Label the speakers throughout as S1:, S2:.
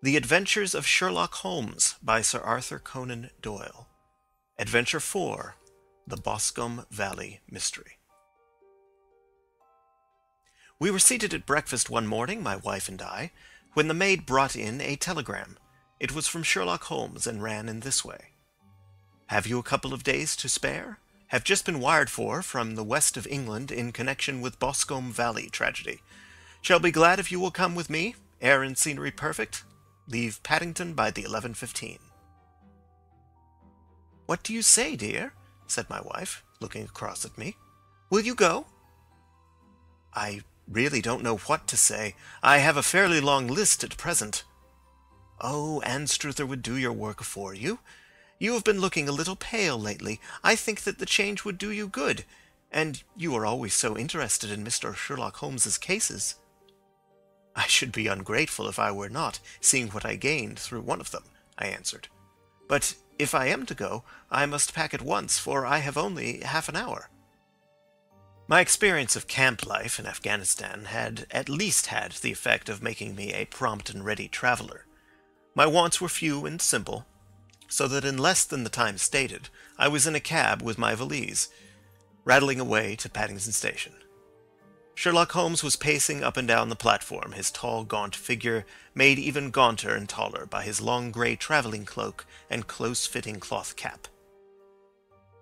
S1: The Adventures of Sherlock Holmes by Sir Arthur Conan Doyle. Adventure 4. The Boscombe Valley Mystery. We were seated at breakfast one morning, my wife and I, when the maid brought in a telegram. It was from Sherlock Holmes and ran in this way. "Have you a couple of days to spare? Have just been wired for from the west of England in connection with Boscombe Valley tragedy. Shall be glad if you will come with me. Air and scenery perfect. Leave Paddington by the 11:15. "What do you say, dear?" said my wife, looking across at me. "Will you go?" "I really don't know what to say. I have a fairly long list at present." "Oh, Anstruther would do your work for you. You have been looking a little pale lately. I think that the change would do you good. And you are always so interested in Mr. Sherlock Holmes's cases." "I should be ungrateful if I were not, seeing what I gained through one of them," I answered. "But if I am to go, I must pack at once, for I have only half an hour." My experience of camp life in Afghanistan had at least had the effect of making me a prompt and ready traveler. My wants were few and simple, so that in less than the time stated, I was in a cab with my valise, rattling away to Paddington Station. Sherlock Holmes was pacing up and down the platform, his tall, gaunt figure made even gaunter and taller by his long grey travelling cloak and close-fitting cloth cap.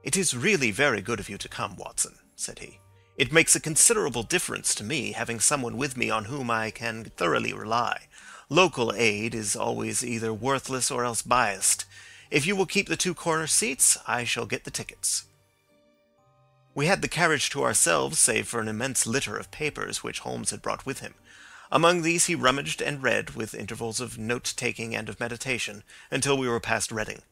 S1: "It is really very good of you to come, Watson," said he. "It makes a considerable difference to me, having someone with me on whom I can thoroughly rely. Local aid is always either worthless or else biased. If you will keep the two corner seats, I shall get the tickets." We had the carriage to ourselves, save for an immense litter of papers which Holmes had brought with him. Among these he rummaged and read, with intervals of note-taking and of meditation, until we were past Reading.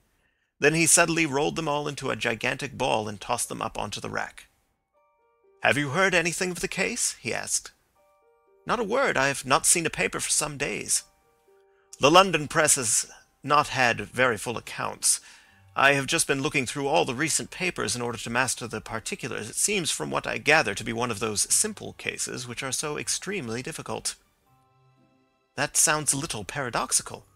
S1: Then he suddenly rolled them all into a gigantic ball and tossed them up onto the rack. "Have you heard anything of the case?" he asked. "Not a word. I have not seen a paper for some days." "The London press has not had very full accounts. I have just been looking through all the recent papers in order to master the particulars. It seems from what I gather to be one of those simple cases which are so extremely difficult." "That sounds a little paradoxical."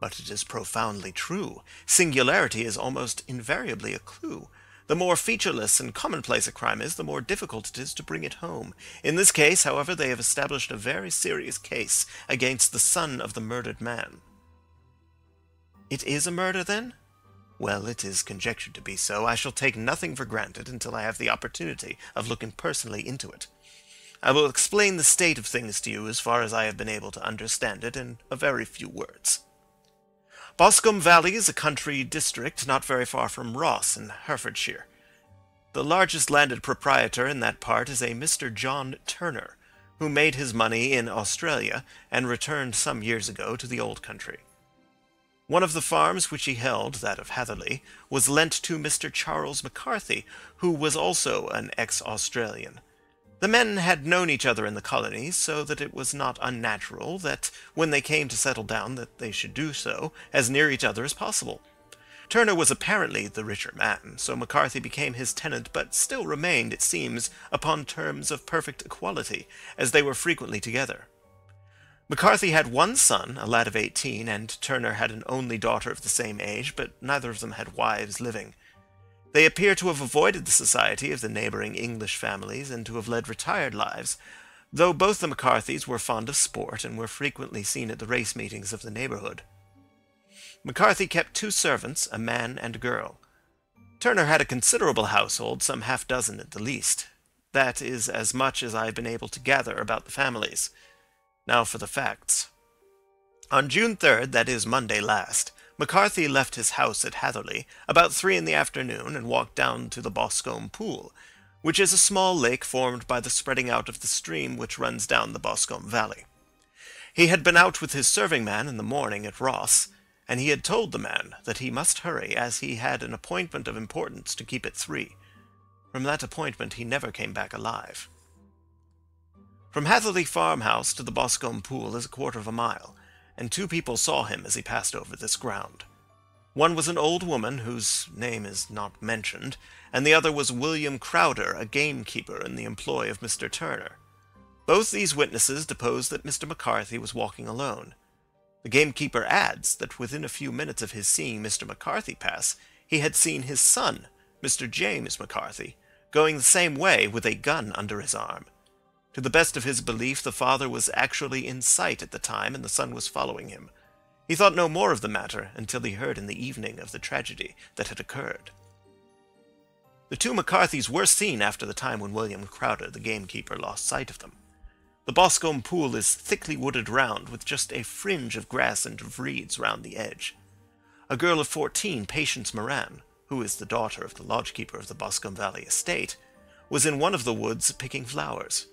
S1: "But it is profoundly true. Singularity is almost invariably a clue. The more featureless and commonplace a crime is, the more difficult it is to bring it home. In this case, however, they have established a very serious case against the son of the murdered man." "It is a murder, then?" "Well, it is conjectured to be so. I shall take nothing for granted until I have the opportunity of looking personally into it. I will explain the state of things to you as far as I have been able to understand it in a very few words. Boscombe Valley is a country district not very far from Ross in Herefordshire. The largest landed proprietor in that part is a Mr. John Turner, who made his money in Australia and returned some years ago to the old country. One of the farms which he held, that of Hatherley, was lent to Mr. Charles McCarthy, who was also an ex-Australian. The men had known each other in the colonies, so that it was not unnatural that, when they came to settle down, that they should do so as near each other as possible. Turner was apparently the richer man, so McCarthy became his tenant, but still remained, it seems, upon terms of perfect equality, as they were frequently together. McCarthy had one son, a lad of 18, and Turner had an only daughter of the same age, but neither of them had wives living. They appear to have avoided the society of the neighbouring English families, and to have led retired lives, though both the McCarthys were fond of sport, and were frequently seen at the race meetings of the neighbourhood. McCarthy kept two servants, a man and a girl. Turner had a considerable household, some half-dozen at the least. That is as much as I have been able to gather about the families. Now for the facts. On June 3rd, that is Monday last, McCarthy left his house at Hatherley about 3 in the afternoon and walked down to the Boscombe Pool, which is a small lake formed by the spreading out of the stream which runs down the Boscombe Valley. He had been out with his serving-man in the morning at Ross, and he had told the man that he must hurry, as he had an appointment of importance to keep at 3. From that appointment he never came back alive. From Hatherley farmhouse to the Boscombe Pool is a quarter of a mile, and 2 people saw him as he passed over this ground. One was an old woman, whose name is not mentioned, and the other was William Crowder, a gamekeeper in the employ of Mr. Turner. Both these witnesses deposed that Mr. McCarthy was walking alone. The gamekeeper adds that within a few minutes of his seeing Mr. McCarthy pass, he had seen his son, Mr. James McCarthy, going the same way with a gun under his arm. To the best of his belief, the father was actually in sight at the time, and the son was following him. He thought no more of the matter until he heard in the evening of the tragedy that had occurred. The two McCarthys were seen after the time when William Crowder, the gamekeeper, lost sight of them. The Boscombe pool is thickly wooded round, with just a fringe of grass and of reeds round the edge. A girl of 14, Patience Moran, who is the daughter of the lodgekeeper of the Boscombe Valley estate, was in one of the woods picking flowers.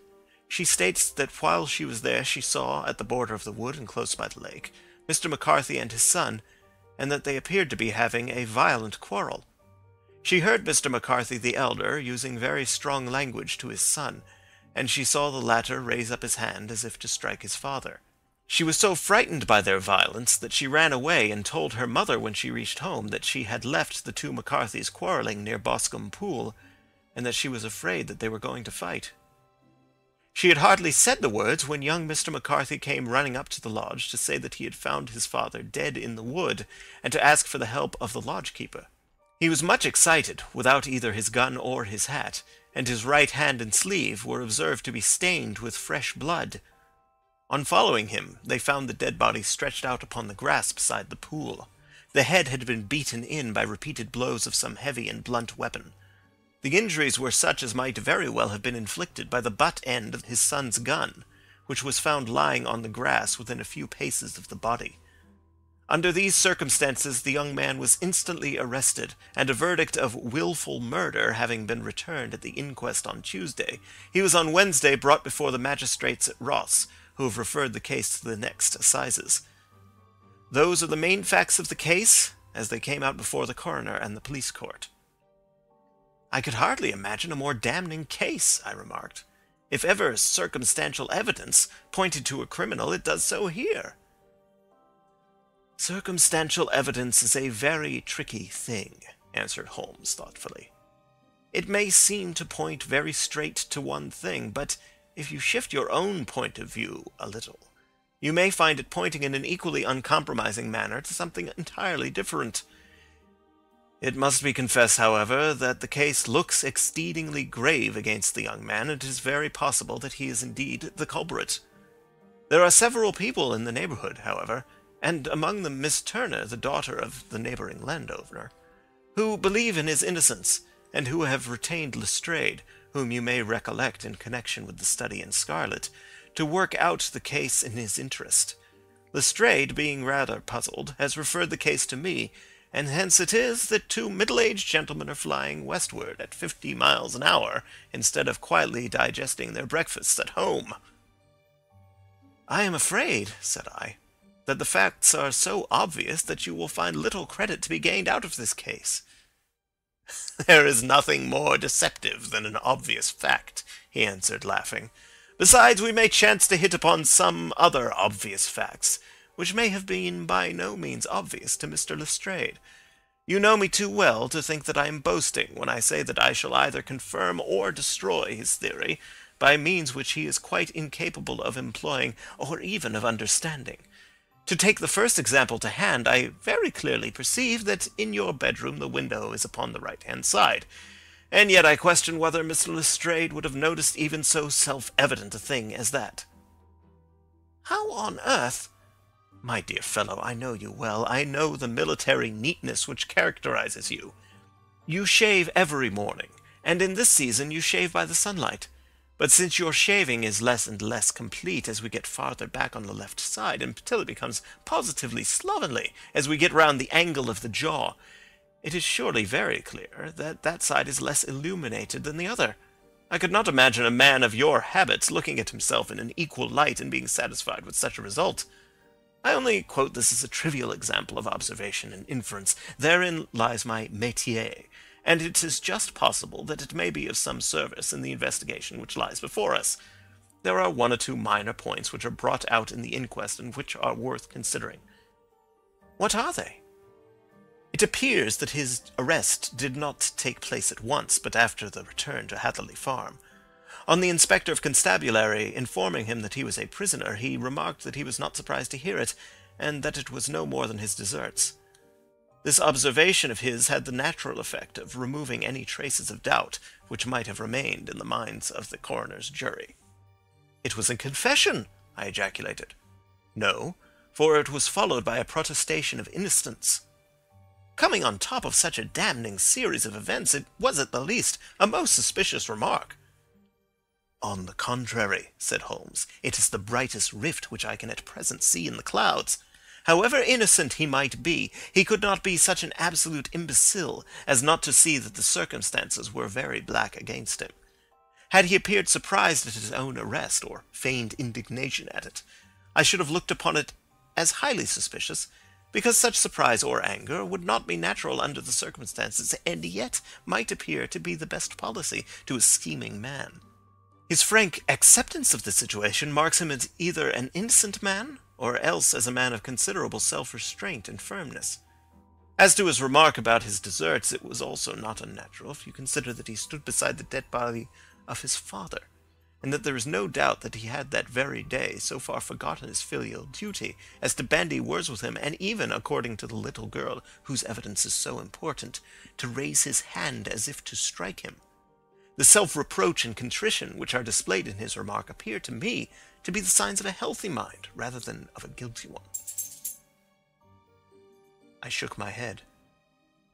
S1: She states that while she was there she saw, at the border of the wood and close by the lake, Mr. McCarthy and his son, and that they appeared to be having a violent quarrel. She heard Mr. McCarthy the elder using very strong language to his son, and she saw the latter raise up his hand as if to strike his father. She was so frightened by their violence that she ran away and told her mother when she reached home that she had left the two McCarthys quarrelling near Boscombe Pool, and that she was afraid that they were going to fight. She had hardly said the words when young Mr. McCarthy came running up to the lodge to say that he had found his father dead in the wood, and to ask for the help of the lodgekeeper. He was much excited, without either his gun or his hat, and his right hand and sleeve were observed to be stained with fresh blood. On following him, they found the dead body stretched out upon the grass beside the pool. The head had been beaten in by repeated blows of some heavy and blunt weapon. The injuries were such as might very well have been inflicted by the butt end of his son's gun, which was found lying on the grass within a few paces of the body. Under these circumstances the young man was instantly arrested, and a verdict of wilful murder having been returned at the inquest on Tuesday, he was on Wednesday brought before the magistrates at Ross, who have referred the case to the next assizes. Those are the main facts of the case, as they came out before the coroner and the police court. "I could hardly imagine a more damning case," I remarked. "If ever circumstantial evidence pointed to a criminal, it does so here." "Circumstantial evidence is a very tricky thing," answered Holmes thoughtfully. "It may seem to point very straight to one thing, but if you shift your own point of view a little, you may find it pointing in an equally uncompromising manner to something entirely different. It must be confessed, however, that the case looks exceedingly grave against the young man, and it is very possible that he is indeed the culprit. There are several people in the neighbourhood, however, and among them Miss Turner, the daughter of the neighbouring landowner, who believe in his innocence, and who have retained Lestrade, whom you may recollect in connection with the study in scarlet, to work out the case in his interest. Lestrade, being rather puzzled, has referred the case to me, and hence it is that two middle-aged gentlemen are flying westward at 50 miles an hour, instead of quietly digesting their breakfasts at home." "I am afraid," said I, "that the facts are so obvious that you will find little credit to be gained out of this case." "There is nothing more deceptive than an obvious fact," he answered, laughing. "Besides, we may chance to hit upon some other obvious facts, which may have been by no means obvious to Mr. Lestrade. You know me too well to think that I am boasting when I say that I shall either confirm or destroy his theory by means which he is quite incapable of employing or even of understanding. To take the first example to hand, I very clearly perceive that in your bedroom the window is upon the right-hand side, and yet I question whether Mr. Lestrade would have noticed even so self-evident a thing as that." "How on earth—" "My dear fellow, I know you well. I know the military neatness which characterizes you. You shave every morning, and in this season you shave by the sunlight. But since your shaving is less and less complete as we get farther back on the left side, until it becomes positively slovenly as we get round the angle of the jaw, it is surely very clear that that side is less illuminated than the other. I could not imagine a man of your habits looking at himself in an equal light and being satisfied with such a result. I only quote this as a trivial example of observation and inference. Therein lies my métier, and it is just possible that it may be of some service in the investigation which lies before us. There are one or two minor points which are brought out in the inquest and which are worth considering." "What are they?" "It appears that his arrest did not take place at once, but after the return to Hatherley Farm. On the inspector of constabulary informing him that he was a prisoner, he remarked that he was not surprised to hear it, and that it was no more than his deserts. This observation of his had the natural effect of removing any traces of doubt which might have remained in the minds of the coroner's jury. "It was a confession!" I ejaculated. "No, for it was followed by a protestation of innocence. Coming on top of such a damning series of events, it was at the least a most suspicious remark." "On the contrary," said Holmes, "it is the brightest rift which I can at present see in the clouds. However innocent he might be, he could not be such an absolute imbecile as not to see that the circumstances were very black against him. Had he appeared surprised at his own arrest, or feigned indignation at it, I should have looked upon it as highly suspicious, because such surprise or anger would not be natural under the circumstances, and yet might appear to be the best policy to a scheming man. His frank acceptance of the situation marks him as either an innocent man, or else as a man of considerable self-restraint and firmness. As to his remark about his deserts, it was also not unnatural, if you consider that he stood beside the dead body of his father, and that there is no doubt that he had that very day so far forgotten his filial duty as to bandy words with him, and even, according to the little girl whose evidence is so important, to raise his hand as if to strike him. The self-reproach and contrition which are displayed in his remark appear to me to be the signs of a healthy mind rather than of a guilty one." I shook my head.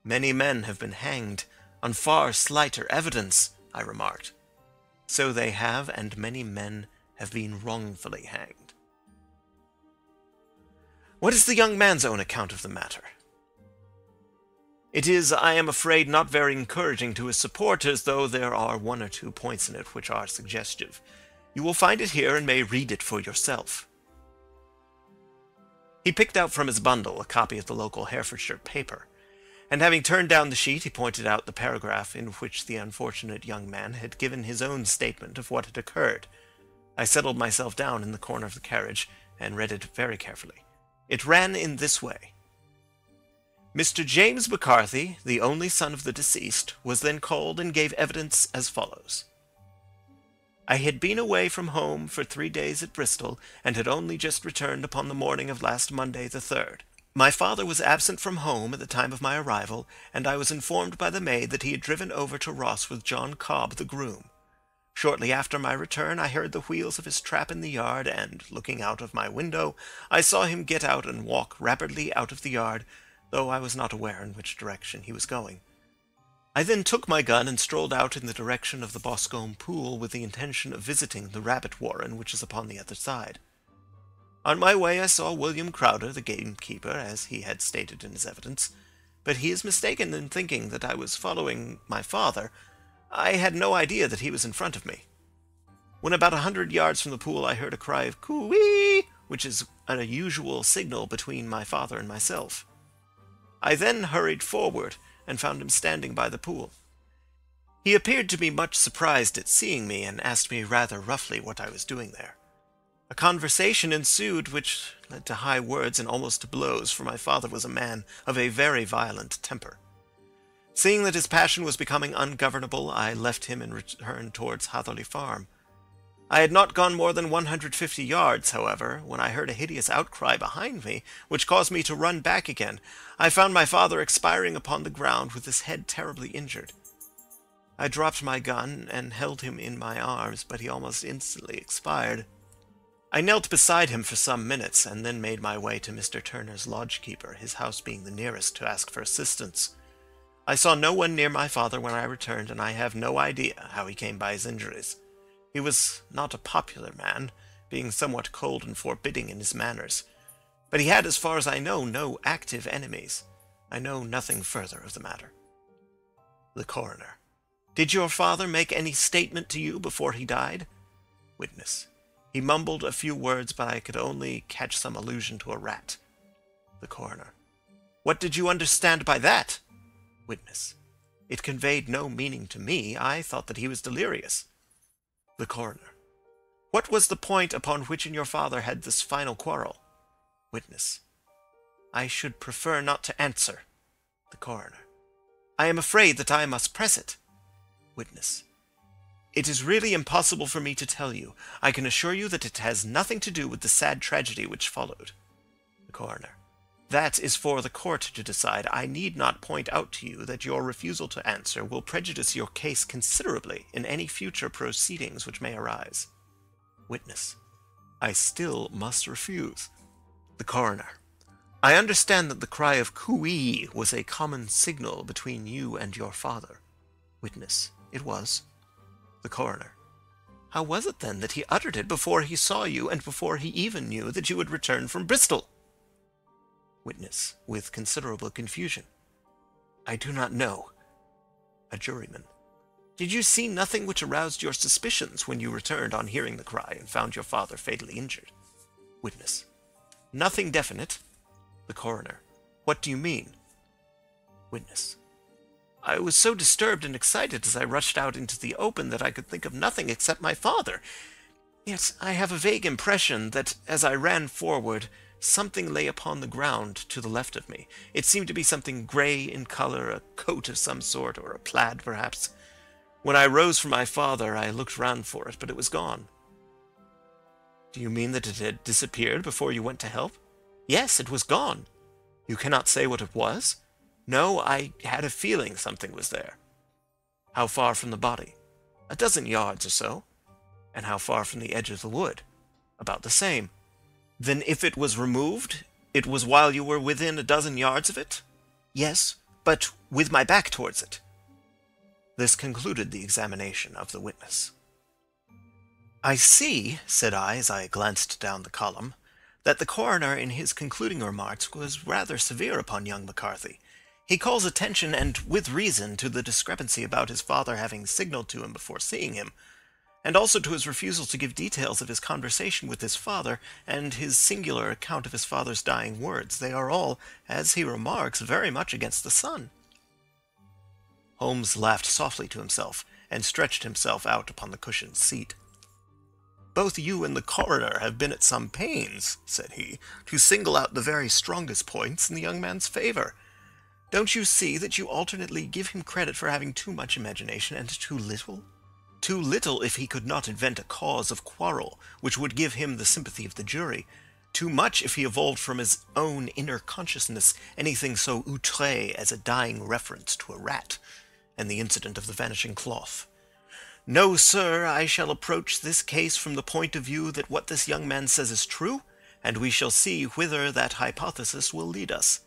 S1: "Many men have been hanged on far slighter evidence," I remarked. "So they have, and many men have been wrongfully hanged." "What is the young man's own account of the matter?" "It is, I am afraid, not very encouraging to his supporters, though there are one or two points in it which are suggestive. You will find it here and may read it for yourself." He picked out from his bundle a copy of the local Herefordshire paper, and having turned down the sheet he pointed out the paragraph in which the unfortunate young man had given his own statement of what had occurred. I settled myself down in the corner of the carriage and read it very carefully. It ran in this way: "Mr. James McCarthy, the only son of the deceased, was then called and gave evidence as follows. I had been away from home for 3 days at Bristol, and had only just returned upon the morning of last Monday the 3rd. My father was absent from home at the time of my arrival, and I was informed by the maid that he had driven over to Ross with John Cobb, the groom. Shortly after my return I heard the wheels of his trap in the yard, and, looking out of my window, I saw him get out and walk rapidly out of the yard, though I was not aware in which direction he was going. I then took my gun and strolled out in the direction of the Boscombe pool with the intention of visiting the rabbit warren which is upon the other side. On my way I saw William Crowder, the gamekeeper, as he had stated in his evidence, but he is mistaken in thinking that I was following my father. I had no idea that he was in front of me. When about 100 yards from the pool I heard a cry of coo-ee, which is an unusual signal between my father and myself. I then hurried forward, and found him standing by the pool. He appeared to be much surprised at seeing me, and asked me rather roughly what I was doing there. A conversation ensued which led to high words and almost to blows, for my father was a man of a very violent temper. Seeing that his passion was becoming ungovernable, I left him and returned towards Hatherley Farm. I had not gone more than 150 yards, however, when I heard a hideous outcry behind me, which caused me to run back again. I found my father expiring upon the ground with his head terribly injured. I dropped my gun and held him in my arms, but he almost instantly expired. I knelt beside him for some minutes, and then made my way to Mr. Turner's lodge-keeper, his house being the nearest, to ask for assistance. I saw no one near my father when I returned, and I have no idea how he came by his injuries. He was not a popular man, being somewhat cold and forbidding in his manners, but he had, as far as I know, no active enemies. I know nothing further of the matter." The Coroner: "Did your father make any statement to you before he died?" Witness: "He mumbled a few words, but I could only catch some allusion to a rat." The Coroner: "What did you understand by that?" Witness: "It conveyed no meaning to me. I thought that he was delirious." The Coroner: "What was the point upon which you and your father had this final quarrel?" Witness: "I should prefer not to answer." The Coroner: "I am afraid that I must press it." Witness: "It is really impossible for me to tell you. I can assure you that it has nothing to do with the sad tragedy which followed." The coroner. "That is for the court to decide. I need not point out to you that your refusal to answer will prejudice your case considerably in any future proceedings which may arise." Witness: "I still must refuse." The coroner: "I understand that the cry of cooee was a common signal between you and your father." Witness: "It was." The coroner: "How was it then that he uttered it before he saw you and before he even knew that you had returned from Bristol?" Witness, with considerable confusion: "I do not know." A juryman: "Did you see nothing which aroused your suspicions when you returned on hearing the cry and found your father fatally injured?" Witness: "Nothing definite." The coroner: "What do you mean?" Witness: "I was so disturbed and excited as I rushed out into the open that I could think of nothing except my father. Yet I have a vague impression that as I ran forward, something lay upon the ground to the left of me. It seemed to be something grey in colour, a coat of some sort, or a plaid perhaps. When I rose from my father, I looked round for it, but it was gone." "Do you mean that it had disappeared before you went to help?" "Yes, it was gone." "You cannot say what it was?" "No, I had a feeling something was there." "How far from the body?" "A dozen yards or so." "And how far from the edge of the wood?" "About the same." "Then if it was removed, it was while you were within a dozen yards of it?" "Yes, but with my back towards it." This concluded the examination of the witness. "I see," said I, as I glanced down the column, "that the coroner in his concluding remarks was rather severe upon young McCarthy. He calls attention, and with reason, to the discrepancy about his father having signalled to him before seeing him, and also to his refusal to give details of his conversation with his father, and his singular account of his father's dying words. They are all, as he remarks, very much against the son." Holmes laughed softly to himself, and stretched himself out upon the cushioned seat. "Both you and the coroner have been at some pains," said he, "to single out the very strongest points in the young man's favour. Don't you see that you alternately give him credit for having too much imagination and too little? Too little if he could not invent a cause of quarrel which would give him the sympathy of the jury. Too much if he evolved from his own inner consciousness anything so outré as a dying reference to a rat, and the incident of the vanishing cloth. No, sir, I shall approach this case from the point of view that what this young man says is true, and we shall see whither that hypothesis will lead us.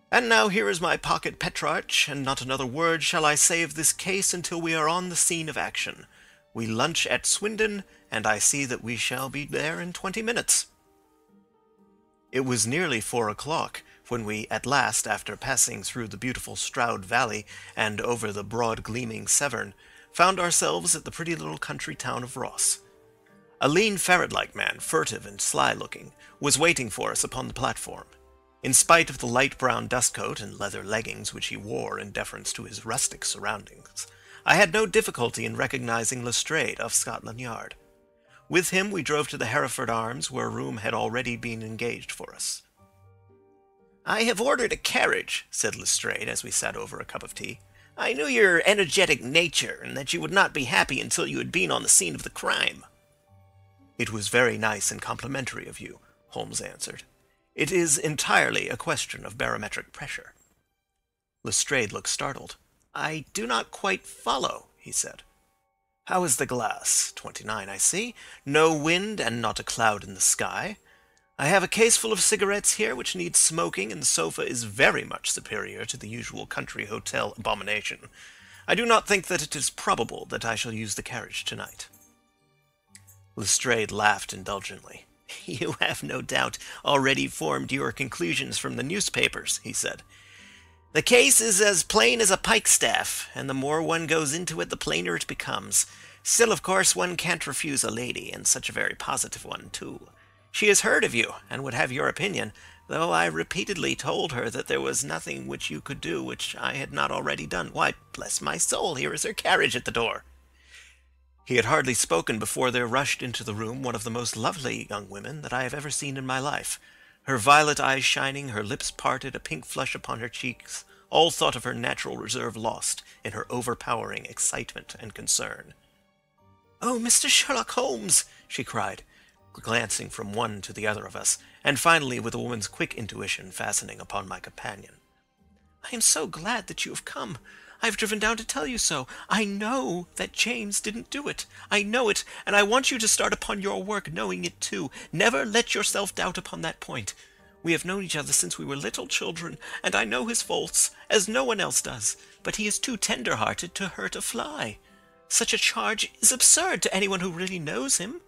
S1: And now here is my pocket Petrarch, and not another word shall I say of this case until we are on the scene of action. We lunch at Swindon, and I see that we shall be there in 20 minutes. It was nearly 4 o'clock when we at last, after passing through the beautiful Stroud Valley and over the broad gleaming Severn, found ourselves at the pretty little country town of Ross. A lean ferret-like man, furtive and sly-looking, was waiting for us upon the platform. In spite of the light brown dustcoat and leather leggings which he wore in deference to his rustic surroundings, I had no difficulty in recognizing Lestrade of Scotland Yard. With him we drove to the Hereford Arms, where a room had already been engaged for us. "I have ordered a carriage," said Lestrade, as we sat over a cup of tea. "I knew your energetic nature, and that you would not be happy until you had been on the scene of the crime." "It was very nice and complimentary of you," Holmes answered. "It is entirely a question of barometric pressure." Lestrade looked startled. "I do not quite follow," he said. "How is the glass? 29, I see. No wind and not a cloud in the sky. I have a case full of cigarettes here which needs smoking, and the sofa is very much superior to the usual country hotel abomination. I do not think that it is probable that I shall use the carriage tonight." Lestrade laughed indulgently. "You have no doubt already formed your conclusions from the newspapers," he said. "The case is as plain as a pikestaff, and the more one goes into it, the plainer it becomes. Still, of course, one can't refuse a lady, and such a very positive one, too. She has heard of you, and would have your opinion, though I repeatedly told her that there was nothing which you could do which I had not already done. Why, bless my soul, here is her carriage at the door." He had hardly spoken before there rushed into the room one of the most lovely young women that I have ever seen in my life. Her violet eyes shining, her lips parted, a pink flush upon her cheeks, all thought of her natural reserve lost in her overpowering excitement and concern. "Oh, Mr. Sherlock Holmes!" she cried. glancing from one to the other of us, and finally with a woman's quick intuition fastening upon my companion. "I am so glad that you have come. I have driven down to tell you so. I know that James didn't do it. I know it, and I want you to start upon your work knowing it too. Never let yourself doubt upon that point. We have known each other since we were little children, and I know his faults, as no one else does, but he is too tender-hearted to hurt a fly. Such a charge is absurd to anyone who really knows him."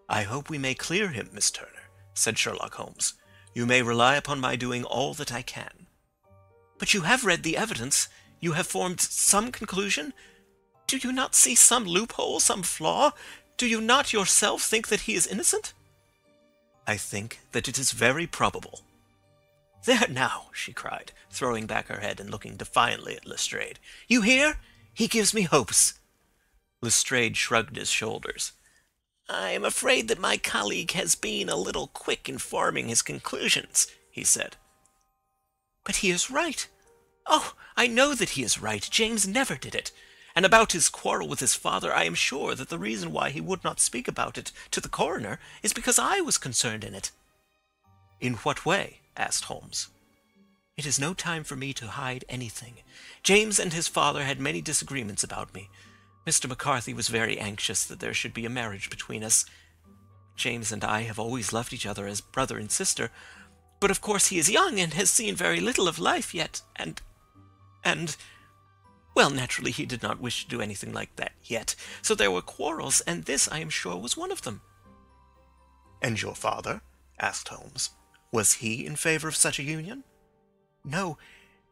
S1: "I hope we may clear him, Miss Turner," said Sherlock Holmes. "You may rely upon my doing all that I can." "But you have read the evidence. You have formed some conclusion. Do you not see some loophole, some flaw? Do you not yourself think that he is innocent?" "I think that it is very probable." "There now," she cried, throwing back her head and looking defiantly at Lestrade. "You hear? He gives me hopes." Lestrade shrugged his shoulders. "I am afraid that my colleague has been a little quick in forming his conclusions," he said. "But he is right. Oh, I know that he is right. James never did it. And about his quarrel with his father, I am sure that the reason why he would not speak about it to the coroner is because I was concerned in it." "In what way?" asked Holmes. "It is no time for me to hide anything. James and his father had many disagreements about me. Mr. McCarthy was very anxious that there should be a marriage between us. James and I have always loved each other as brother and sister, but of course he is young and has seen very little of life yet, well, naturally he did not wish to do anything like that yet, so there were quarrels, and this, I am sure, was one of them." "And your father?" asked Holmes. "Was he in favor of such a union?" "No,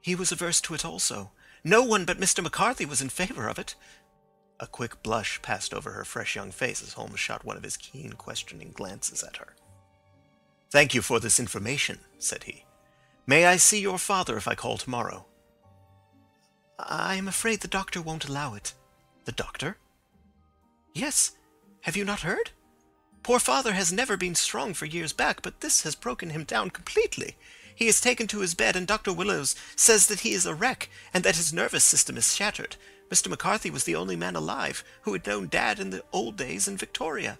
S1: he was averse to it also. No one but Mr. McCarthy was in favor of it." A quick blush passed over her fresh young face as Holmes shot one of his keen, questioning glances at her. "Thank you for this information," said he. "May I see your father if I call tomorrow?" "I am afraid the doctor won't allow it." "The doctor?" "Yes. Have you not heard? Poor father has never been strong for years back, but this has broken him down completely. He is taken to his bed, and Dr. Willows says that he is a wreck, and that his nervous system is shattered. Mr. McCarthy was the only man alive who had known Dad in the old days in Victoria."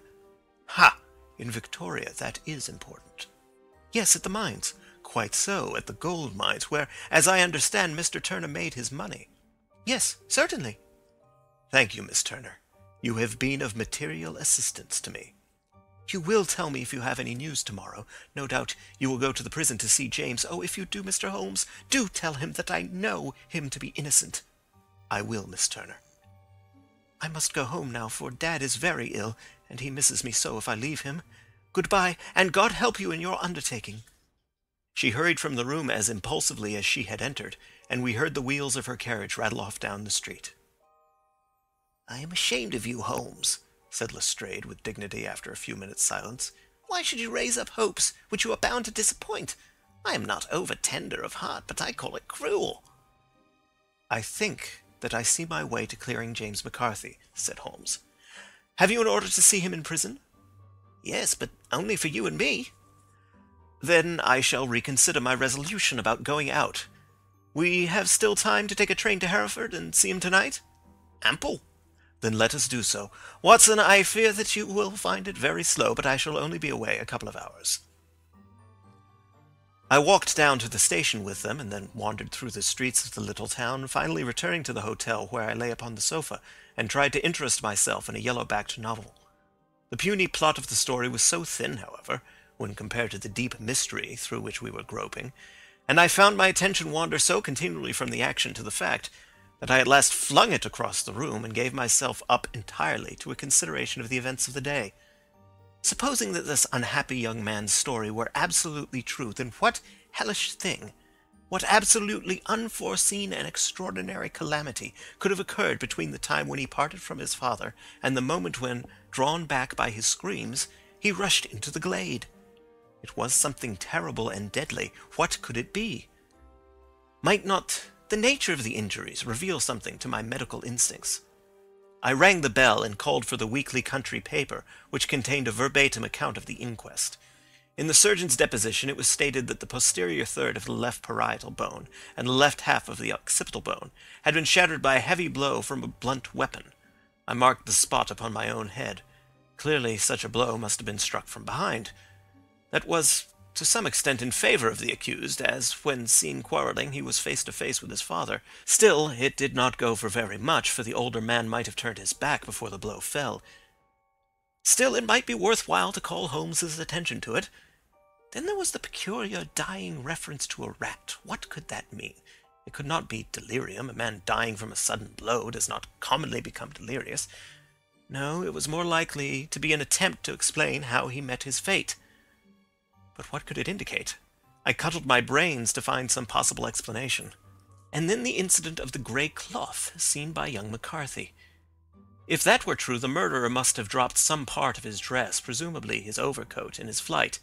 S1: "Ha! In Victoria, that is important." "Yes, at the mines." "Quite so, at the gold mines, where, as I understand, Mr. Turner made his money." "Yes, certainly." "Thank you, Miss Turner. You have been of material assistance to me." "You will tell me if you have any news tomorrow. No doubt you will go to the prison to see James. Oh, if you do, Mr. Holmes, do tell him that I know him to be innocent." "I will, Miss Turner." "I must go home now, for Dad is very ill, and he misses me so if I leave him. Goodbye, and God help you in your undertaking." She hurried from the room as impulsively as she had entered, and we heard the wheels of her carriage rattle off down the street. "I am ashamed of you, Holmes," said Lestrade with dignity after a few minutes' silence. "Why should you raise up hopes which you are bound to disappoint? I am not over-tender of heart, but I call it cruel." "I think that I see my way to clearing James McCarthy," said Holmes. "Have you an order to see him in prison?" "Yes, but only for you and me." "Then I shall reconsider my resolution about going out. We have still time to take a train to Hereford and see him tonight?" "Ample." "Then let us do so. Watson, I fear that you will find it very slow, but I shall only be away a couple of hours." I walked down to the station with them, and then wandered through the streets of the little town, finally returning to the hotel, where I lay upon the sofa, and tried to interest myself in a yellow-backed novel. The puny plot of the story was so thin, however, when compared to the deep mystery through which we were groping, and I found my attention wander so continually from the action to the fact, that I at last flung it across the room, and gave myself up entirely to a consideration of the events of the day. Supposing that this unhappy young man's story were absolutely true, then what hellish thing, what absolutely unforeseen and extraordinary calamity could have occurred between the time when he parted from his father and the moment when, drawn back by his screams, he rushed into the glade? It was something terrible and deadly. What could it be? Might not the nature of the injuries reveal something to my medical instincts? I rang the bell and called for the weekly country paper, which contained a verbatim account of the inquest. In the surgeon's deposition it was stated that the posterior third of the left parietal bone and the left half of the occipital bone had been shattered by a heavy blow from a blunt weapon. I marked the spot upon my own head. Clearly such a blow must have been struck from behind. That was to some extent in favor of the accused, as when seen quarreling he was face to face with his father. Still, it did not go for very much, for the older man might have turned his back before the blow fell. Still, it might be worthwhile to call Holmes's attention to it. Then there was the peculiar dying reference to a rat. What could that mean? It could not be delirium. A man dying from a sudden blow does not commonly become delirious. No, it was more likely to be an attempt to explain how he met his fate. But what could it indicate? I cudgelled my brains to find some possible explanation. And then the incident of the grey cloth seen by young McCarthy. If that were true, the murderer must have dropped some part of his dress, presumably his overcoat, in his flight,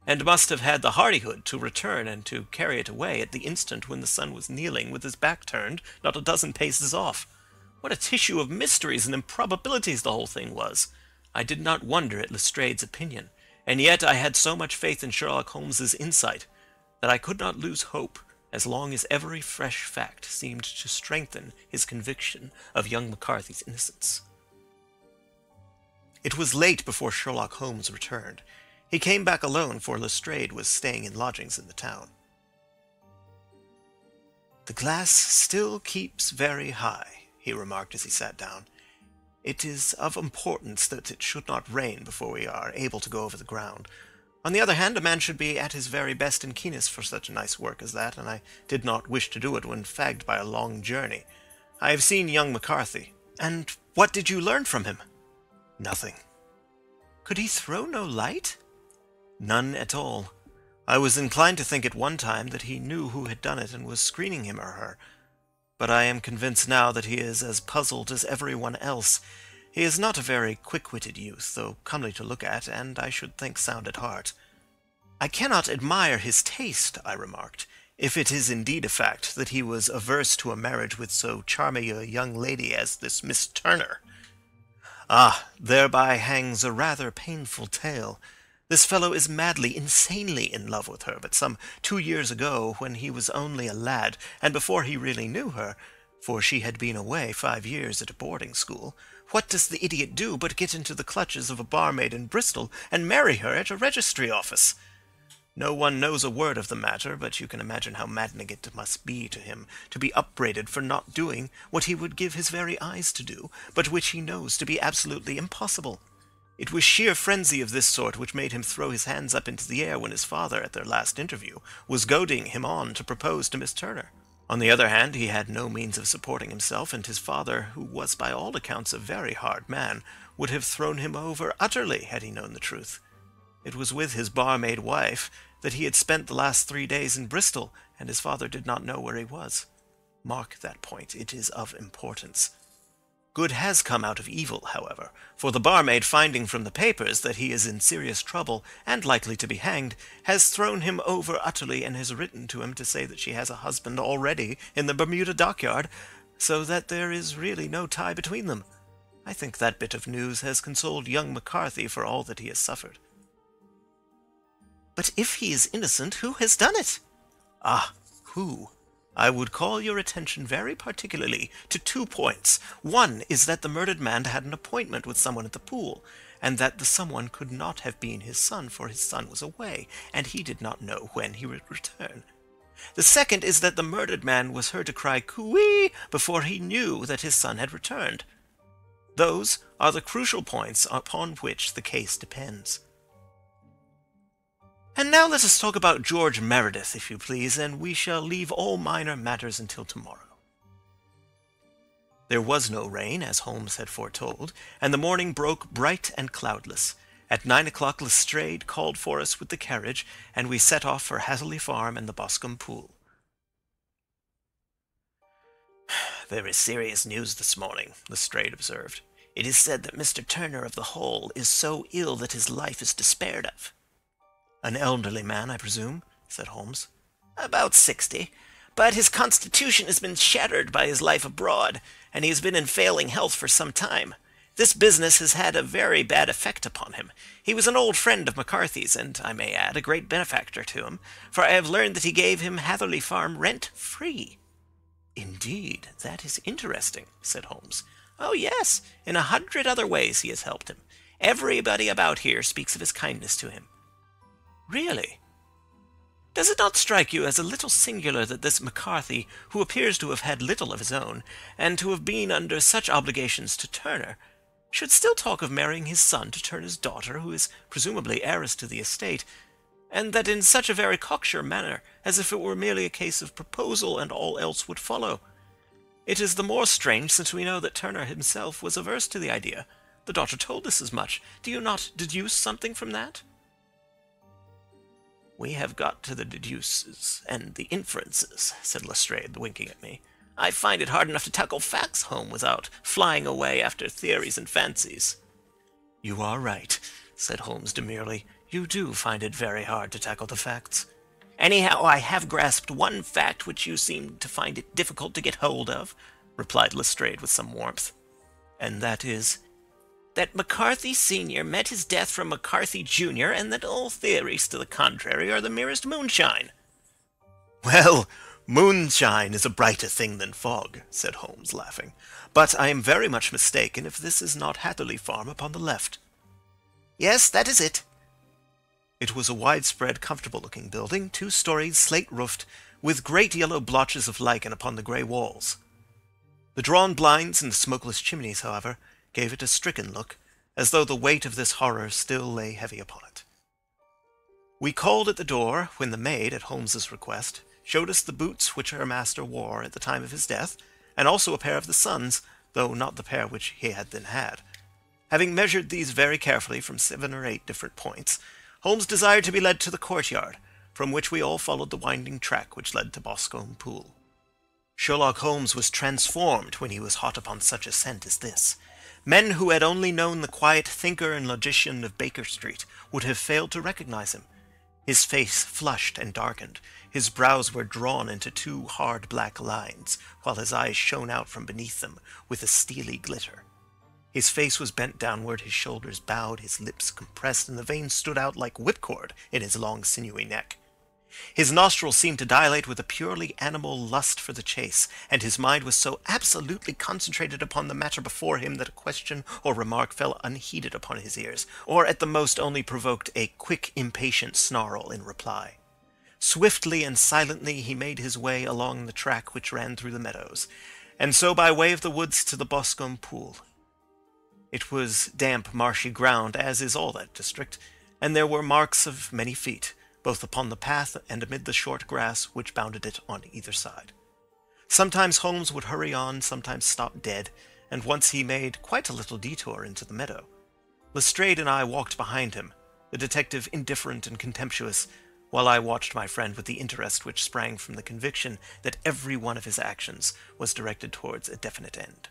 S1: and must have had the hardihood to return and to carry it away at the instant when the son was kneeling with his back turned not a dozen paces off. What a tissue of mysteries and improbabilities the whole thing was! I did not wonder at Lestrade's opinion, and yet I had so much faith in Sherlock Holmes's insight that I could not lose hope as long as every fresh fact seemed to strengthen his conviction of young McCarthy's innocence. It was late before Sherlock Holmes returned. He came back alone, for Lestrade was staying in lodgings in the town. "The glass still keeps very high," he remarked as he sat down. "It is of importance that it should not rain before we are able to go over the ground. On the other hand, a man should be at his very best and keenest for such a nice work as that, and I did not wish to do it when fagged by a long journey. I have seen young McCarthy." "And what did you learn from him?" "Nothing." "Could he throw no light?" "None at all. I was inclined to think at one time that he knew who had done it and was screening him or her. But I am convinced now that he is as puzzled as everyone else. He is not a very quick-witted youth, though comely to look at, and I should think sound at heart." "I cannot admire his taste," I remarked, "if it is indeed a fact that he was averse to a marriage with so charming a young lady as this Miss Turner." "Ah, thereby hangs a rather painful tale. This fellow is madly, insanely in love with her, but some 2 years ago, when he was only a lad, and before he really knew her, for she had been away 5 years at a boarding school, what does the idiot do but get into the clutches of a barmaid in Bristol and marry her at a registry office? No one knows a word of the matter, but you can imagine how maddening it must be to him to be upbraided for not doing what he would give his very eyes to do, but which he knows to be absolutely impossible. It was sheer frenzy of this sort which made him throw his hands up into the air when his father, at their last interview, was goading him on to propose to Miss Turner. On the other hand, he had no means of supporting himself, and his father, who was by all accounts a very hard man, would have thrown him over utterly had he known the truth. It was with his barmaid wife that he had spent the last 3 days in Bristol, and his father did not know where he was. Mark that point, it is of importance. Good has come out of evil, however, for the barmaid, finding from the papers that he is in serious trouble and likely to be hanged, has thrown him over utterly and has written to him to say that she has a husband already in the Bermuda dockyard, so that there is really no tie between them. I think that bit of news has consoled young McCarthy for all that he has suffered." "But if he is innocent, who has done it?" "Ah, who? I would call your attention very particularly to 2 points. One is that the murdered man had an appointment with someone at the pool, and that the someone could not have been his son, for his son was away, and he did not know when he would return. The second is that the murdered man was heard to cry cooee before he knew that his son had returned. Those are the crucial points upon which the case depends." "And now let us talk about George Meredith, if you please, and we shall leave all minor matters until tomorrow." There was no rain, as Holmes had foretold, and the morning broke bright and cloudless. At 9 o'clock Lestrade called for us with the carriage, and we set off for Hatherley Farm and the Boscombe pool. "There is serious news this morning," Lestrade observed. "It is said that Mr. Turner of the Hole is so ill that his life is despaired of." "An elderly man, I presume?" said Holmes. "About 60. But his constitution has been shattered by his life abroad, and he has been in failing health for some time. This business has had a very bad effect upon him. He was an old friend of McCarthy's, and, I may add, a great benefactor to him, for I have learned that he gave him Hatherley Farm rent-free." "Indeed, that is interesting," said Holmes. "Oh, yes. In 100 other ways he has helped him. Everybody about here speaks of his kindness to him." "Really? Does it not strike you as a little singular that this McCarthy, who appears to have had little of his own, and to have been under such obligations to Turner, should still talk of marrying his son to Turner's daughter, who is presumably heiress to the estate, and that in such a very cocksure manner, as if it were merely a case of proposal and all else would follow? It is the more strange since we know that Turner himself was averse to the idea. The daughter told us as much. Do you not deduce something from that?" "We have got to the deduces and the inferences," said Lestrade, winking at me. "I find it hard enough to tackle facts home without flying away after theories and fancies." "You are right," said Holmes demurely. "You do find it very hard to tackle the facts." "Anyhow, I have grasped one fact which you seem to find it difficult to get hold of," replied Lestrade with some warmth. "And that is?" "That McCarthy Sr. met his death from McCarthy Jr., and that all theories to the contrary are the merest moonshine." "Well, moonshine is a brighter thing than fog," said Holmes, laughing. "But I am very much mistaken if this is not Hatherley Farm upon the left." "Yes, that is it." It was a widespread, comfortable-looking building, 2-storied, slate-roofed, with great yellow blotches of lichen upon the grey walls. The drawn blinds and the smokeless chimneys, however, gave it a stricken look, as though the weight of this horror still lay heavy upon it. We called at the door, when the maid, at Holmes's request, showed us the boots which her master wore at the time of his death, and also a pair of the son's, though not the pair which he had then had. Having measured these very carefully from 7 or 8 different points, Holmes desired to be led to the courtyard, from which we all followed the winding track which led to Boscombe Pool. Sherlock Holmes was transformed when he was hot upon such a scent as this. Men who had only known the quiet thinker and logician of Baker Street would have failed to recognize him. His face flushed and darkened. His brows were drawn into 2 hard black lines, while his eyes shone out from beneath them with a steely glitter. His face was bent downward, his shoulders bowed, his lips compressed, and the veins stood out like whipcord in his long sinewy neck. His nostrils seemed to dilate with a purely animal lust for the chase, and his mind was so absolutely concentrated upon the matter before him that a question or remark fell unheeded upon his ears, or at the most only provoked a quick, impatient snarl in reply. Swiftly and silently he made his way along the track which ran through the meadows, and so by way of the woods to the Boscombe Pool. It was damp, marshy ground, as is all that district, and there were marks of many feet, both upon the path and amid the short grass which bounded it on either side. Sometimes Holmes would hurry on, sometimes stop dead, and once he made quite a little detour into the meadow. Lestrade and I walked behind him, the detective indifferent and contemptuous, while I watched my friend with the interest which sprang from the conviction that every one of his actions was directed towards a definite end.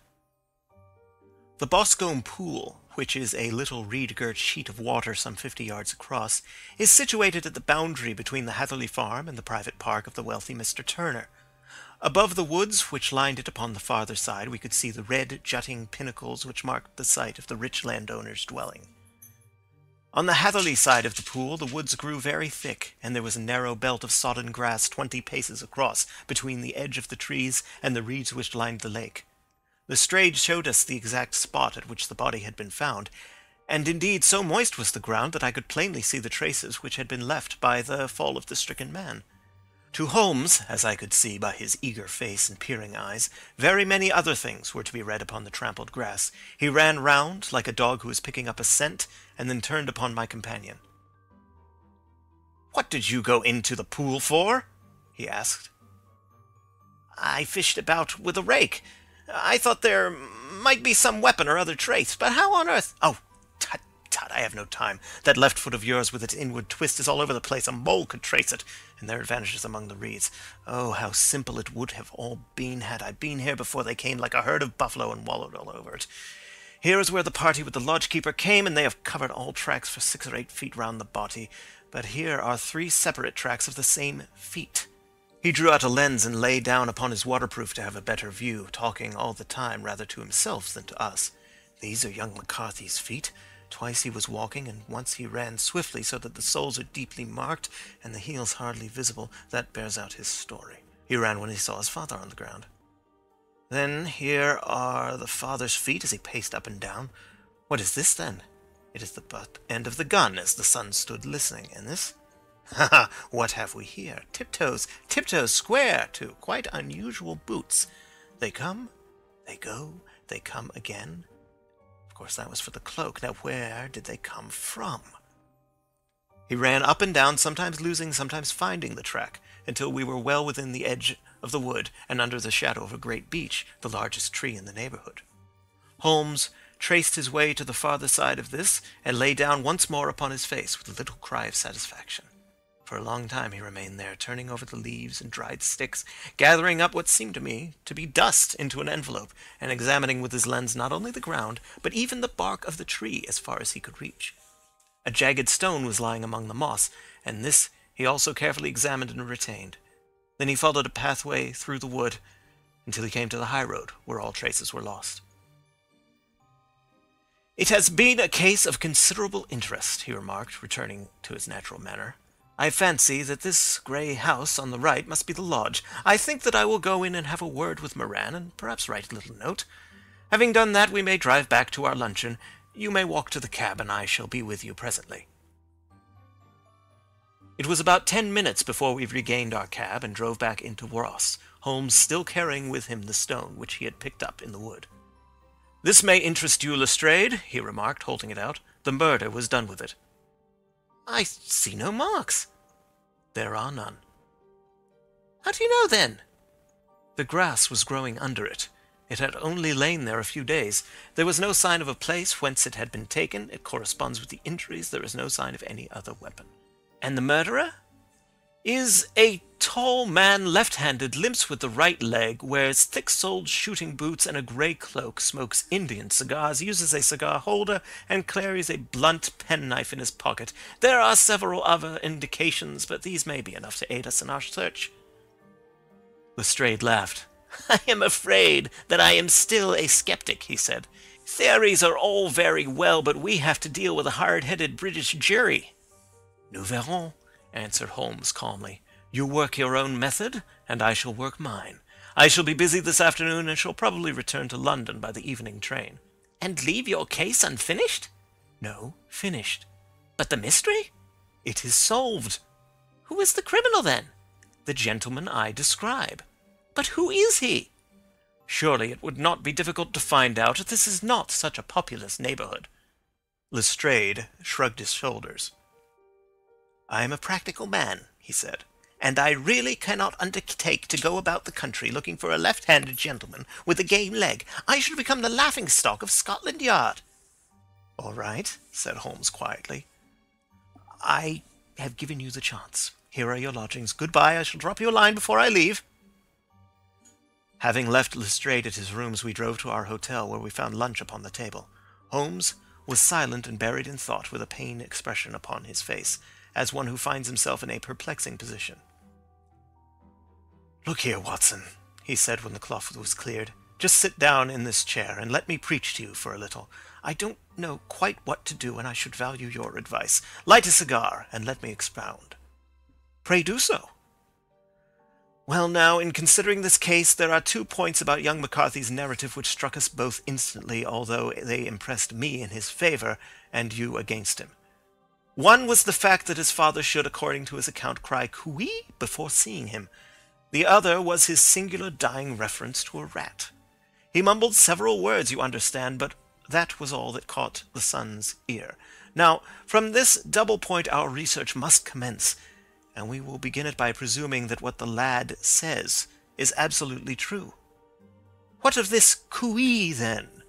S1: The Boscombe Pool, which is a little reed-girt sheet of water some 50 yards across, is situated at the boundary between the Hatherley Farm and the private park of the wealthy Mr. Turner. Above the woods which lined it upon the farther side we could see the red, jutting pinnacles which marked the site of the rich landowner's dwelling. On the Hatherley side of the pool the woods grew very thick, and there was a narrow belt of sodden grass 20 paces across between the edge of the trees and the reeds which lined the lake. Lestrade showed us the exact spot at which the body had been found, and indeed so moist was the ground that I could plainly see the traces which had been left by the fall of the stricken man. To Holmes, as I could see by his eager face and peering eyes, very many other things were to be read upon the trampled grass. He ran round, like a dog who is picking up a scent, and then turned upon my companion. "What did you go into the pool for?" he asked. "I fished about with a rake. I thought there might be some weapon or other trace, but how on earth—" "Oh, tut, tut, I have no time. That left foot of yours with its inward twist is all over the place. A mole could trace it, and there it vanishes among the reeds. Oh, how simple it would have all been had I been here before they came like a herd of buffalo and wallowed all over it. Here is where the party with the lodge-keeper came, and they have covered all tracks for 6 or 8 feet round the body, but here are 3 separate tracks of the same feet." He drew out a lens and lay down upon his waterproof to have a better view, talking all the time rather to himself than to us. "These are young McCarthy's feet. Twice he was walking, and once he ran swiftly, so that the soles are deeply marked, and the heels hardly visible. That bears out his story. He ran when he saw his father on the ground. Then here are the father's feet as he paced up and down. What is this, then? It is the butt end of the gun as the son stood listening. And this? Ha ha! What have we here? Tiptoes, tiptoes square, too. Quite unusual boots. They come, they go, they come again. Of course, that was for the cloak. Now, where did they come from? He ran up and down, sometimes losing, sometimes finding the track, until we were well within the edge of the wood and under the shadow of a great beech, the largest tree in the neighborhood. Holmes traced his way to the farther side of this and lay down once more upon his face with a little cry of satisfaction. For a long time he remained there, turning over the leaves and dried sticks, gathering up what seemed to me to be dust into an envelope, and examining with his lens not only the ground, but even the bark of the tree as far as he could reach. A jagged stone was lying among the moss, and this he also carefully examined and retained. Then he followed a pathway through the wood until he came to the high road, where all traces were lost. "It has been a case of considerable interest," he remarked, returning to his natural manner. "I fancy that this grey house on the right must be the lodge. I think that I will go in and have a word with Moran, and perhaps write a little note. Having done that, we may drive back to our luncheon. You may walk to the cab, and I shall be with you presently." It was about 10 minutes before we regained our cab and drove back into Ross, Holmes still carrying with him the stone which he had picked up in the wood. "This may interest you, Lestrade," he remarked, holding it out. "The murder was done with it." "I see no marks." "There are none." "How do you know, then?" "The grass was growing under it. It had only lain there a few days. There was no sign of a place whence it had been taken. It corresponds with the injuries. There is no sign of any other weapon." "And the murderer?" "Is a tall man, left-handed, limps with the right leg, wears thick-soled shooting boots and a grey cloak, smokes Indian cigars, uses a cigar holder, and carries a blunt penknife in his pocket. There are several other indications, but these may be enough to aid us in our search." Lestrade laughed. "I am afraid that I am still a skeptic," he said. "Theories are all very well, but we have to deal with a hard-headed British jury." "Nous verrons," answered Holmes calmly. "You work your own method, and I shall work mine. I shall be busy this afternoon, and shall probably return to London by the evening train." "And leave your case unfinished?" "No, finished." "But the mystery?" "It is solved." "Who is the criminal, then?" "The gentleman I describe." "But who is he?" "Surely it would not be difficult to find out. This is not such a populous neighborhood." Lestrade shrugged his shoulders. "I am a practical man," he said, "and I really cannot undertake to go about the country looking for a left-handed gentleman with a game leg. I should become the laughing-stock of Scotland Yard." "All right," said Holmes quietly. "I have given you the chance. Here are your lodgings. Goodbye. I shall drop you a line before I leave." Having left Lestrade at his rooms, we drove to our hotel, where we found lunch upon the table. Holmes was silent and buried in thought, with a pained expression upon his face, as one who finds himself in a perplexing position. "Look here, Watson," he said when the cloth was cleared. "Just sit down in this chair, and let me preach to you for a little. I don't know quite what to do, and I should value your advice. Light a cigar, and let me expound." "Pray do so." "Well, now, in considering this case, there are 2 points about young McCarthy's narrative which struck us both instantly, although they impressed me in his favor and you against him. One was the fact that his father should, according to his account, cry cooey before seeing him. The other was his singular dying reference to a rat. He mumbled several words, you understand, but that was all that caught the son's ear. Now, from this double point our research must commence, and we will begin it by presuming that what the lad says is absolutely true. What of this cooey, then?"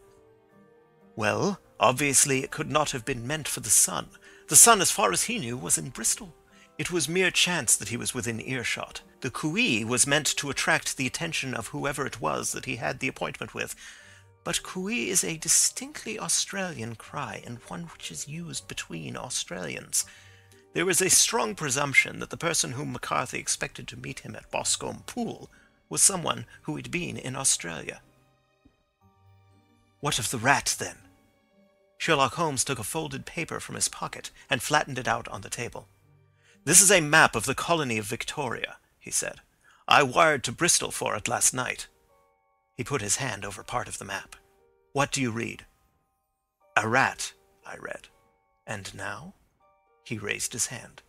S1: "Well, obviously it could not have been meant for the son. The son, as far as he knew, was in Bristol. It was mere chance that he was within earshot. The cooey was meant to attract the attention of whoever it was that he had the appointment with. But cooey is a distinctly Australian cry, and one which is used between Australians. There is a strong presumption that the person whom McCarthy expected to meet him at Boscombe Pool was someone who had been in Australia." "What of the rat, then?" Sherlock Holmes took a folded paper from his pocket and flattened it out on the table. "This is a map of the colony of Victoria," he said. "I wired to Bristol for it last night." He put his hand over part of the map. "What do you read?" "A rat," I read. And now? He raised his hand.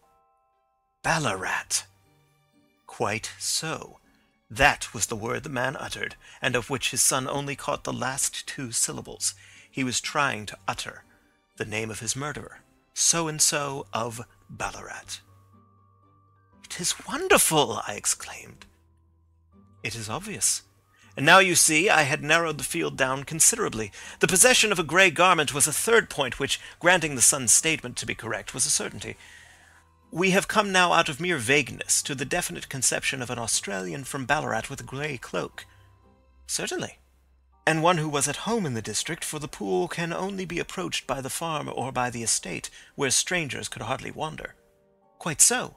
S1: Ballarat! Quite so. That was the word the man uttered, and of which his son only caught the last two syllables. He was trying to utter the name of his murderer, so-and-so of Ballarat. "It is wonderful!" I exclaimed. "It is obvious. And now you see I had narrowed the field down considerably. The possession of a grey garment was a third point which, granting the son's statement to be correct, was a certainty. We have come now out of mere vagueness to the definite conception of an Australian from Ballarat with a grey cloak. Certainly. And one who was at home in the district, for the pool can only be approached by the farm or by the estate, where strangers could hardly wander. Quite so.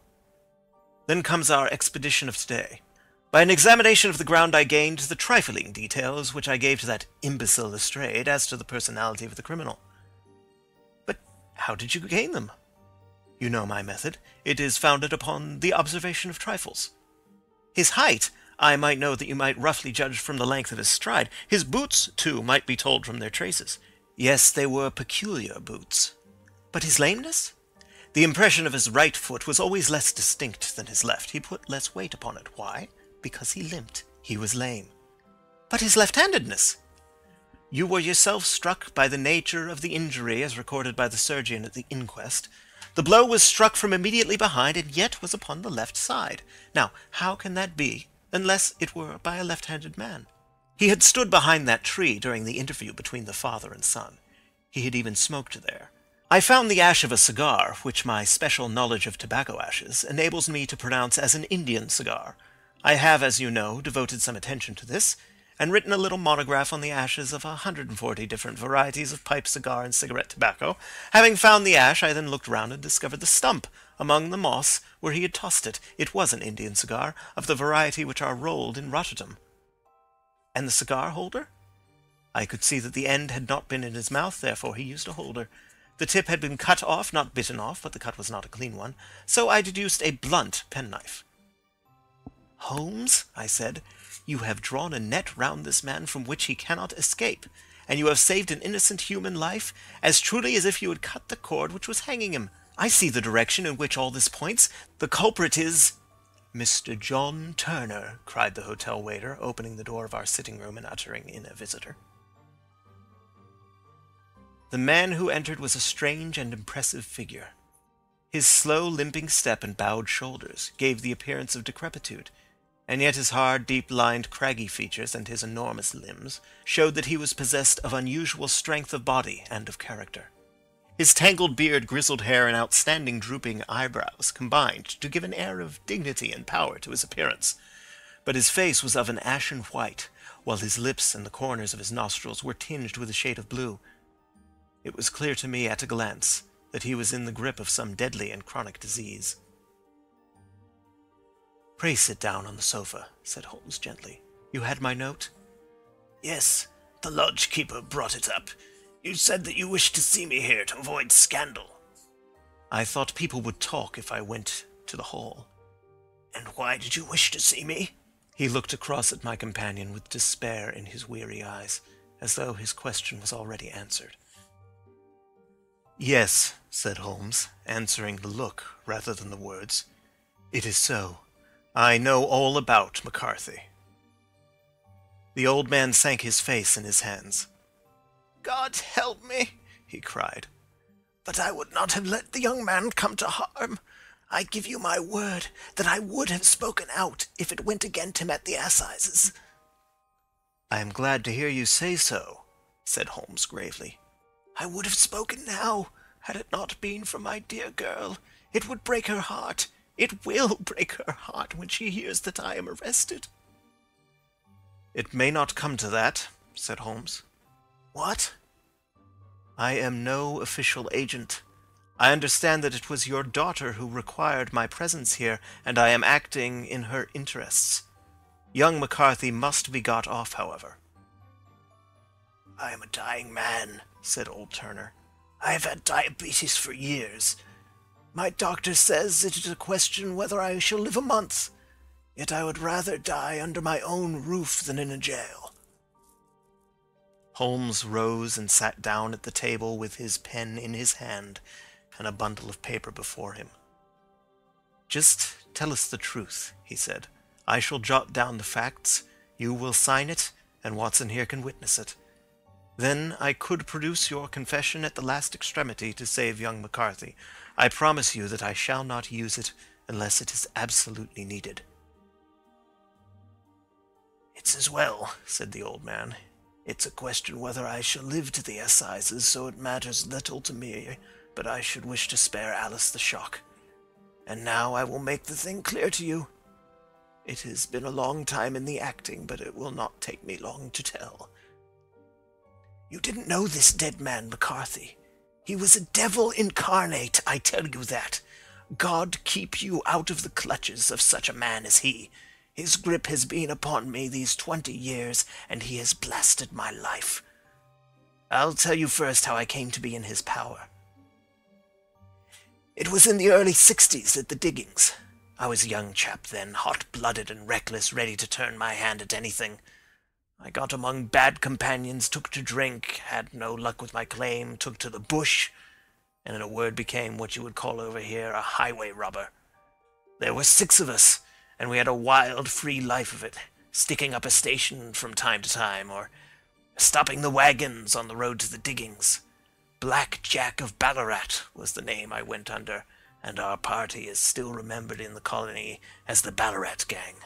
S1: Then comes our expedition of today. By an examination of the ground I gained the trifling details which I gave to that imbecile Lestrade as to the personality of the criminal. But how did you gain them? You know my method. It is founded upon the observation of trifles. His height I might know that you might roughly judge from the length of his stride. His boots, too, might be told from their traces. Yes, they were peculiar boots. But his lameness? The impression of his right foot was always less distinct than his left. He put less weight upon it. Why? Because he limped. He was lame. But his left-handedness? You were yourself struck by the nature of the injury as recorded by the surgeon at the inquest. The blow was struck from immediately behind and yet was upon the left side. Now, how can that be, unless it were by a left-handed man? He had stood behind that tree during the interview between the father and son. He had even smoked there. I found the ash of a cigar, which my special knowledge of tobacco ashes enables me to pronounce as an Indian cigar. I have, as you know, devoted some attention to this, and written a little monograph on the ashes of 140 different varieties of pipe, cigar, and cigarette tobacco. Having found the ash, I then looked round and discovered the stump among the moss where he had tossed it. It was an Indian cigar, of the variety which are rolled in Rotterdam. And the cigar holder? I could see that the end had not been in his mouth, therefore he used a holder. The tip had been cut off, not bitten off, but the cut was not a clean one, so I deduced a blunt penknife. "Holmes," I said, "you have drawn a net round this man from which he cannot escape, and you have saved an innocent human life as truly as if you had cut the cord which was hanging him. I see the direction in which all this points. The culprit is—" "Mr. John Turner," cried the hotel waiter, opening the door of our sitting-room and uttering in a visitor. The man who entered was a strange and impressive figure. His slow, limping step and bowed shoulders gave the appearance of decrepitude, and yet his hard, deep-lined, craggy features and his enormous limbs showed that he was possessed of unusual strength of body and of character. His tangled beard, grizzled hair, and outstanding drooping eyebrows combined to give an air of dignity and power to his appearance, but his face was of an ashen white, while his lips and the corners of his nostrils were tinged with a shade of blue. It was clear to me at a glance that he was in the grip of some deadly and chronic disease. "Pray sit down on the sofa," said Holmes gently. "You had my note?" "Yes, the lodge-keeper brought it up. You said that you wished to see me here to avoid scandal." "I thought people would talk if I went to the hall." "And why did you wish to see me?" He looked across at my companion with despair in his weary eyes, as though his question was already answered. "Yes," said Holmes, answering the look rather than the words. "It is so. I know all about McCarthy." The old man sank his face in his hands. "God help me," he cried. "But I would not have let the young man come to harm. I give you my word that I would have spoken out if it went against him at the assizes." "I am glad to hear you say so," said Holmes gravely. "I would have spoken now, had it not been for my dear girl. It would break her heart. It will break her heart when she hears that I am arrested." "It may not come to that," said Holmes. "What?" "I am no official agent. I understand that it was your daughter who required my presence here, and I am acting in her interests. Young McCarthy must be got off, however." "I am a dying man," said old Turner. "I have had diabetes for years. My doctor says it is a question whether I shall live a month. Yet I would rather die under my own roof than in a jail." Holmes rose and sat down at the table with his pen in his hand, and a bundle of paper before him. "Just tell us the truth," he said. "I shall jot down the facts, you will sign it, and Watson here can witness it. Then I could produce your confession at the last extremity to save young McCarthy. I promise you that I shall not use it unless it is absolutely needed." "It's as well," said the old man. "It's a question whether I shall live to the assizes, so it matters little to me, but I should wish to spare Alice the shock. And now I will make the thing clear to you. It has been a long time in the acting, but it will not take me long to tell. You didn't know this dead man, McCarthy. He was a devil incarnate, I tell you that. God keep you out of the clutches of such a man as he. His grip has been upon me these 20 years, and he has blasted my life. I'll tell you first how I came to be in his power. It was in the early 60s at the diggings. I was a young chap then, hot-blooded and reckless, ready to turn my hand at anything. I got among bad companions, took to drink, had no luck with my claim, took to the bush, and in a word became what you would call over here a highway robber. There were 6 of us, and we had a wild, free life of it, sticking up a station from time to time, or stopping the wagons on the road to the diggings. Black Jack of Ballarat was the name I went under, and our party is still remembered in the colony as the Ballarat Gang.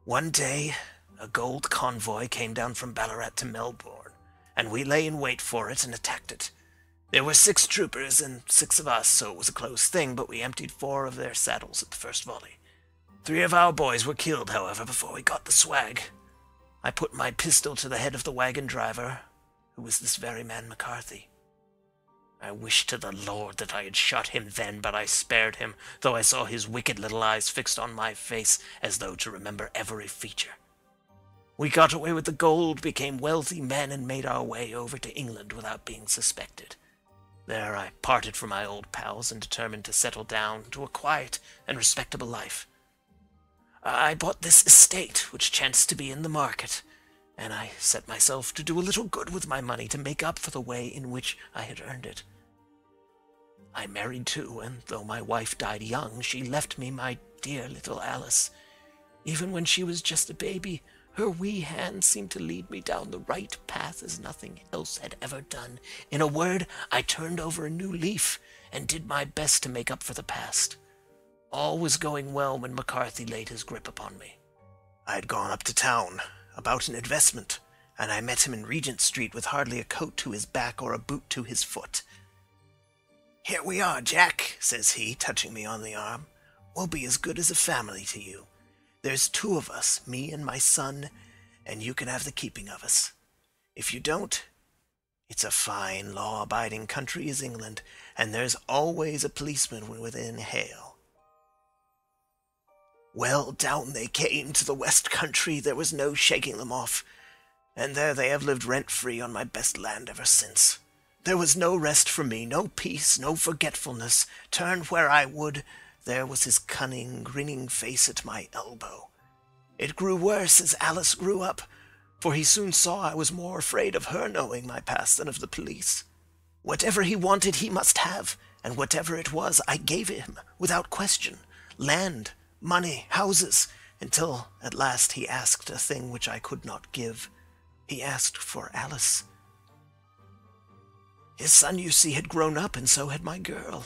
S1: One day, a gold convoy came down from Ballarat to Melbourne, and we lay in wait for it and attacked it. There were 6 troopers and 6 of us, so it was a close thing, but we emptied 4 of their saddles at the first volley. 3 of our boys were killed, however, before we got the swag. I put my pistol to the head of the wagon driver, who was this very man McCarthy. I wished to the Lord that I had shot him then, but I spared him, though I saw his wicked little eyes fixed on my face as though to remember every feature. We got away with the gold, became wealthy men, and made our way over to England without being suspected. There I parted from my old pals and determined to settle down to a quiet and respectable life. I bought this estate, which chanced to be in the market, and I set myself to do a little good with my money to make up for the way in which I had earned it. I married too, and though my wife died young, she left me my dear little Alice. Even when she was just a baby, her wee hand seemed to lead me down the right path as nothing else had ever done. In a word, I turned over a new leaf and did my best to make up for the past. All was going well when McCarthy laid his grip upon me. I had gone up to town about an investment, and I met him in Regent Street with hardly a coat to his back or a boot to his foot. "Here we are, Jack," says he, touching me on the arm. "We'll be as good as a family to you. There's 2 of us, me and my son, and you can have the keeping of us. If you don't, it's a fine, law-abiding country is England, and there's always a policeman within hail." Well, down they came to the West Country. There was no shaking them off, and there they have lived rent-free on my best land ever since. There was no rest for me, no peace, no forgetfulness. Turn where I would, there was his cunning, grinning face at my elbow. It grew worse as Alice grew up, for he soon saw I was more afraid of her knowing my past than of the police. Whatever he wanted he must have, and whatever it was I gave him, without question. Land, money, houses, until at last he asked a thing which I could not give. He asked for Alice. His son, you see, had grown up, and so had my girl.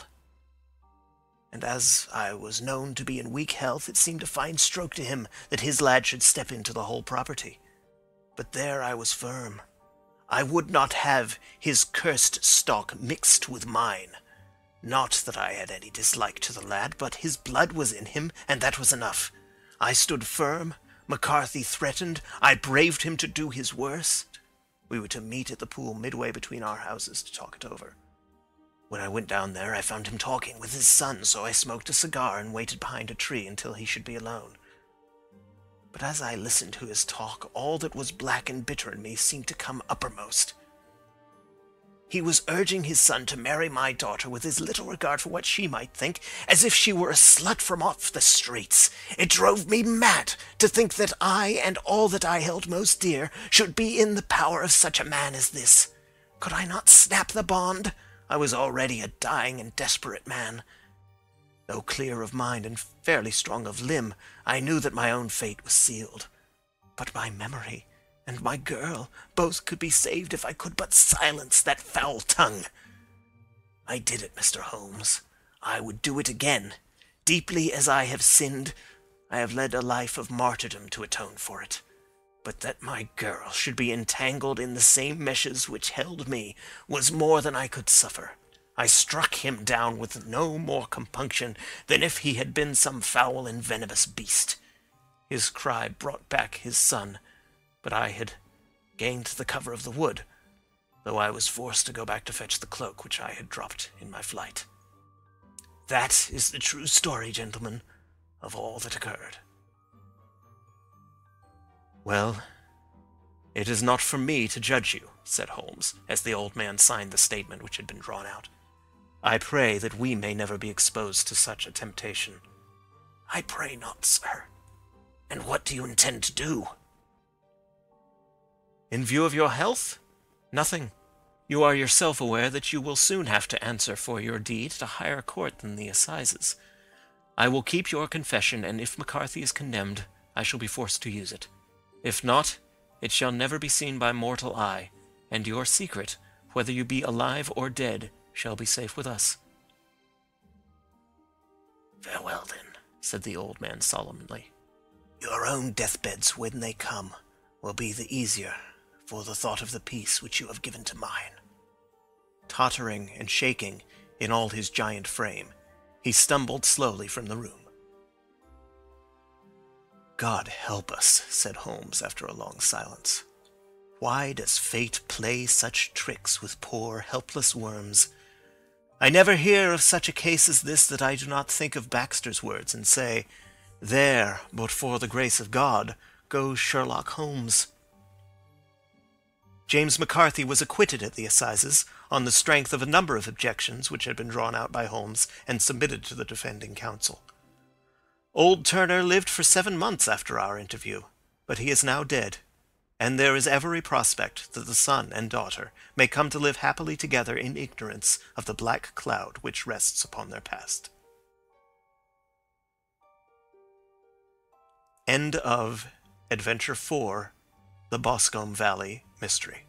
S1: And as I was known to be in weak health, it seemed a fine stroke to him that his lad should step into the whole property. But there I was firm. I would not have his cursed stock mixed with mine. Not that I had any dislike to the lad, but his blood was in him, and that was enough. I stood firm. McCarthy threatened. I braved him to do his worst. We were to meet at the pool midway between our houses to talk it over. When I went down there, I found him talking with his son, so I smoked a cigar and waited behind a tree until he should be alone. But as I listened to his talk, all that was black and bitter in me seemed to come uppermost. He was urging his son to marry my daughter with as little regard for what she might think, as if she were a slut from off the streets. It drove me mad to think that I and all that I held most dear should be in the power of such a man as this. Could I not snap the bond? I was already a dying and desperate man. Though clear of mind and fairly strong of limb, I knew that my own fate was sealed. But my memory and my girl both could be saved if I could but silence that foul tongue. I did it, Mr. Holmes. I would do it again. Deeply as I have sinned, I have led a life of martyrdom to atone for it. But that my girl should be entangled in the same meshes which held me was more than I could suffer. I struck him down with no more compunction than if he had been some foul and venomous beast. His cry brought back his son, but I had gained the cover of the wood, though I was forced to go back to fetch the cloak which I had dropped in my flight. That is the true story, gentlemen, of all that occurred. Well, it is not for me to judge you, said Holmes, as the old man signed the statement which had been drawn out. I pray that we may never be exposed to such a temptation. I pray not, sir. And what do you intend to do? In view of your health? Nothing. You are yourself aware that you will soon have to answer for your deed at a higher court than the assizes. I will keep your confession, and if McCarthy is condemned, I shall be forced to use it. If not, it shall never be seen by mortal eye, and your secret, whether you be alive or dead, shall be safe with us. Farewell, then, said the old man solemnly. Your own deathbeds, when they come, will be the easier for the thought of the peace which you have given to mine. Tottering and shaking in all his giant frame, he stumbled slowly from the room. God help us, said Holmes after a long silence. Why does fate play such tricks with poor, helpless worms? I never hear of such a case as this that I do not think of Baxter's words and say, there, but for the grace of God, goes Sherlock Holmes. James McCarthy was acquitted at the assizes on the strength of a number of objections which had been drawn out by Holmes and submitted to the defending counsel. Old Turner lived for 7 months after our interview, but he is now dead, and there is every prospect that the son and daughter may come to live happily together in ignorance of the black cloud which rests upon their past. End of Adventure 4, The Boscombe Valley Mystery.